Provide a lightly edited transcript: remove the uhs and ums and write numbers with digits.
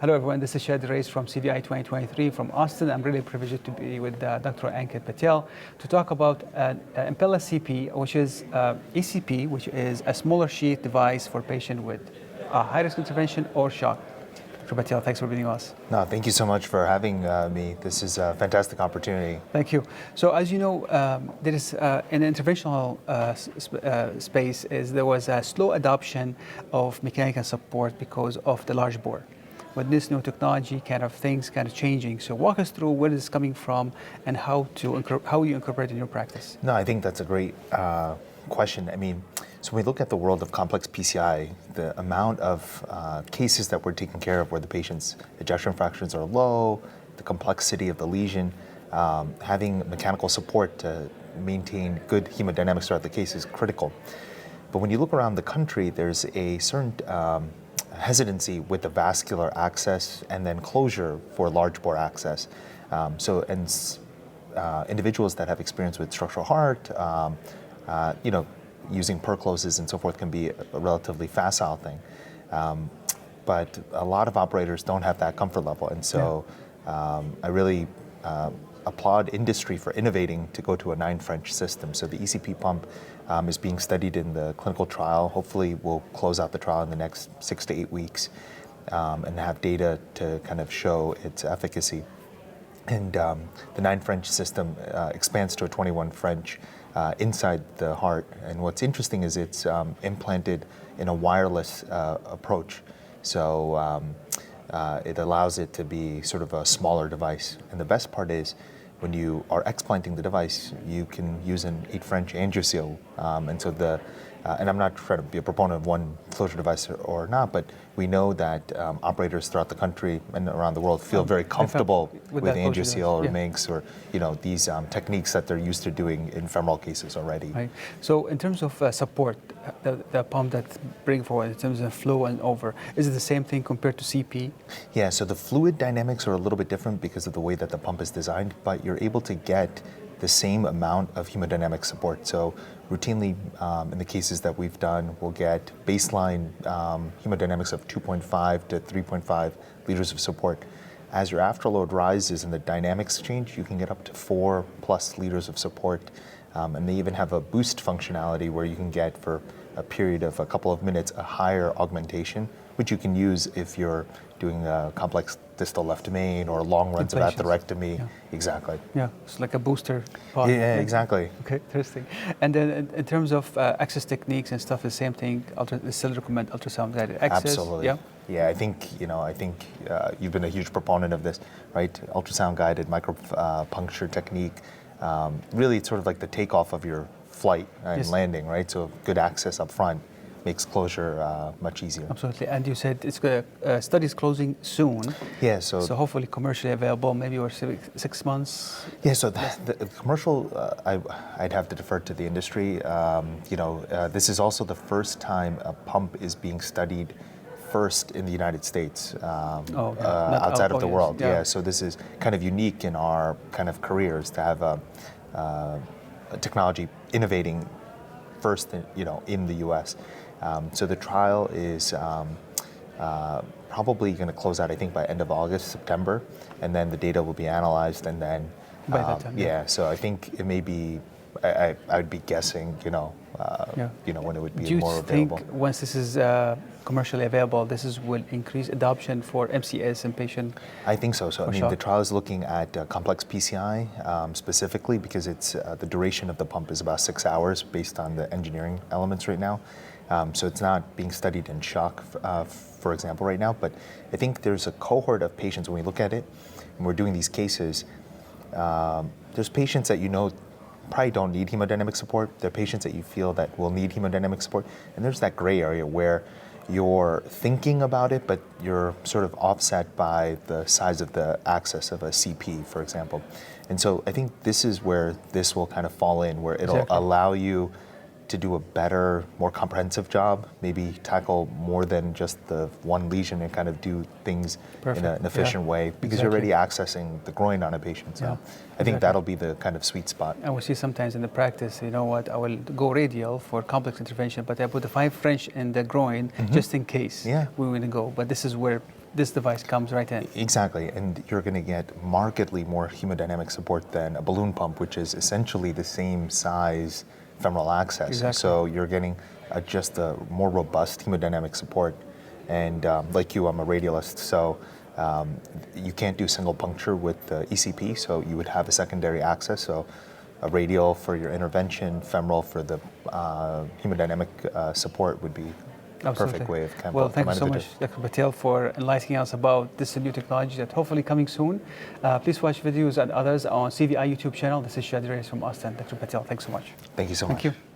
Hello everyone, this is Shad Reis from CVI 2023 from Austin. I'm really privileged to be with Dr. Ankit Patel to talk about Impella CP, which is ECP, which is a smaller sheath device for patients with high-risk intervention or shock. Dr. Patel, thanks for being with us. No, thank you so much for having me. This is a fantastic opportunity. Thank you. So as you know, there is in the interventional space, there was a slow adoption of mechanical support because of the large bore. With this new technology, things changing. So walk us through where this is coming from and how you incorporate it in your practice. No, I think that's a great question. I mean, so when we look at the world of complex PCI, the amount of cases that we're taking care of where the patient's ejection fractions are low, the complexity of the lesion, having mechanical support to maintain good hemodynamics throughout the case is critical. But when you look around the country, there's a certain hesitancy with the vascular access and then closure for large bore access. Individuals that have experience with structural heart, using percloses and so forth can be a relatively facile thing. But a lot of operators don't have that comfort level. And so I really applaud industry for innovating to go to a 9 French system. So the ECP pump is being studied in the clinical trial. Hopefully we'll close out the trial in the next 6 to 8 weeks and have data to kind of show its efficacy. And the 9 French system expands to a 21 French inside the heart. And what's interesting is it's implanted in a wireless approach. So it allows it to be sort of a smaller device. And the best part is when you are explanting the device, you can use an 8 French angioseal. And I'm not trying to be a proponent of one closure device or not, but we know that operators throughout the country and around the world feel very comfortable with angioseal or MIGS or these techniques that they're used to doing in femoral cases already. Right. So in terms of support, the pump that bring forward in terms of flow and over, is it the same thing compared to CP? Yeah, so the fluid dynamics are a little bit different because of the way that the pump is designed, but you're able to get the same amount of hemodynamic support. So routinely, in the cases that we've done, we'll get baseline hemodynamics of 2.5 to 3.5 liters of support. As your afterload rises and the dynamics change, you can get up to 4+ liters of support. And they even have a boost functionality where you can get, for a period of a couple of minutes, a higher augmentation, which you can use if you're doing a complex distal left main or long runs of atherectomy. Yeah. Exactly. Yeah, it's like a booster pod. Yeah, exactly. Okay, interesting. And then in terms of access techniques and stuff, the same thing, they still recommend ultrasound guided access? Absolutely. Yeah. Yeah, I think you've been a huge proponent of this, right? Ultrasound guided micropuncture technique. Really, it's sort of like the takeoff of your flight and landing, right? So good access up front makes closure much easier. Absolutely. And you said it's studies closing soon. Yeah. So hopefully commercially available, maybe or 6 months. Yeah. So the commercial, I'd have to defer to the industry. This is also the first time a pump is being studied first in the United States, outside of the world. Yeah. So this is kind of unique in our kind of careers to have a technology innovating first, in the U.S. So the trial is probably going to close out, I think, by end of August, September, and then the data will be analyzed, and then by that time. Yeah. So I think it may be. I'd be guessing, when it would be more available. Do you think once this is commercially available, will increase adoption for MCS and patient? I think so. So I mean, the trial is looking at complex PCI specifically because it's the duration of the pump is about 6 hours based on the engineering elements right now. So it's not being studied in shock, for example, right now. But I think there's a cohort of patients when we look at it, and we're doing these cases. There's patients that probably don't need hemodynamic support. There are patients that you feel that will need hemodynamic support. And there's that gray area where you're thinking about it, but you're sort of offset by the size of the axis of a CP, for example. And so I think this is where this will kind of fall in, where it'll allow you to do a better, more comprehensive job, maybe tackle more than just the one lesion and kind of do things in an efficient way, because you're already accessing the groin on a patient. So I think that'll be the kind of sweet spot. And we see sometimes in the practice, I will go radial for complex intervention, but I put the 5 French in the groin just in case we want to go. But this is where this device comes right in. Exactly, and you're going to get markedly more hemodynamic support than a balloon pump, which is essentially the same size femoral access. Exactly. So you're getting just a more robust hemodynamic support. And like you, I'm a radialist, so you can't do single puncture with the ECP, so you would have a secondary access. So a radial for your intervention, femoral for the hemodynamic support would be a perfect way of kind of. Well, thank you so much, Dr. Patel, for enlightening us about this new technology that hopefully coming soon. Please watch videos and others on CVI YouTube channel. This is Shad Reyes from Austin. Dr. Patel, thanks so much. Thank you so much. Thank you.